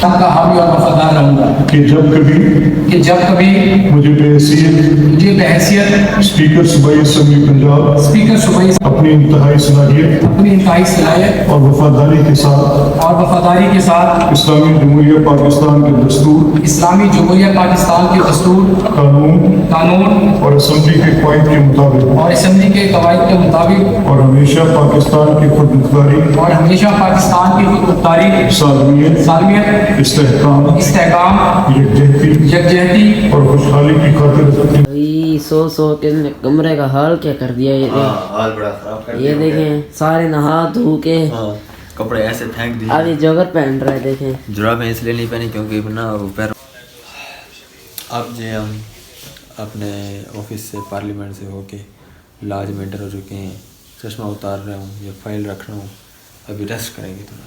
सबका हामी और वफादार रहूंगा कि जब कभी मुझे बहैसियत स्पीकर सूबाई असम्बली पंजाब अपनी इंतहाई सलाहियत और वफादारी के साथ इस्लामी जमहूरिया पाकिस्तान के दस्तूर कानून और असम्बली के कवायद के मुताबिक और हमेशा पाकिस्तान की खुदमुख्तारी सालमियत इस्तेहकाम यकजहती और खुशहाली की खातिर भाई सो के कमरे का हाल क्या कर दिया ये हाल बड़ा खराब कर ये देखें सारे नहा धो के कपड़े ऐसे फेंक दिए। अब ये जॉगर पहन रहे देखें। जुराबें इसलिए नहीं पहनी क्योंकि ना वो पैर। अब जो हम अपने ऑफिस से पार्लियामेंट से होके लाज में एंटर हो चुके हैं। चश्मा उतार रहा हूँ, ये फाइल रख रहा हूँ, अभी रेस्ट करेंगे थोड़ा।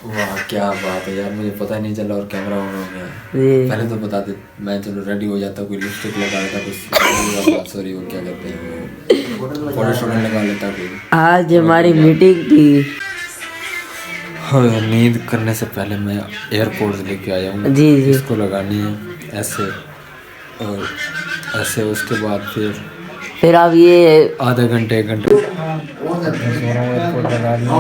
वाह क्या बात है यार, मुझे पता ही नहीं चला और कैमरा ऑन हो गया। पहले तो बता दे, मैं चलो रेडी हो जाता, कोई लिपस्टिक लगा लेता, कुछ सॉरी वो क्या कहते हैं वो फोटो शूट लगा लेता कोई। आज हमारी मीटिंग थी। हाँ, नींद करने से पहले मैं एयरपोर्ट लेके आया हूँ। जी इसको लगानी है ऐसे और ऐसे, उसके बाद फिर अब ये आधा घंटे 1 घंटे एयरपोर्ट लगा लिया।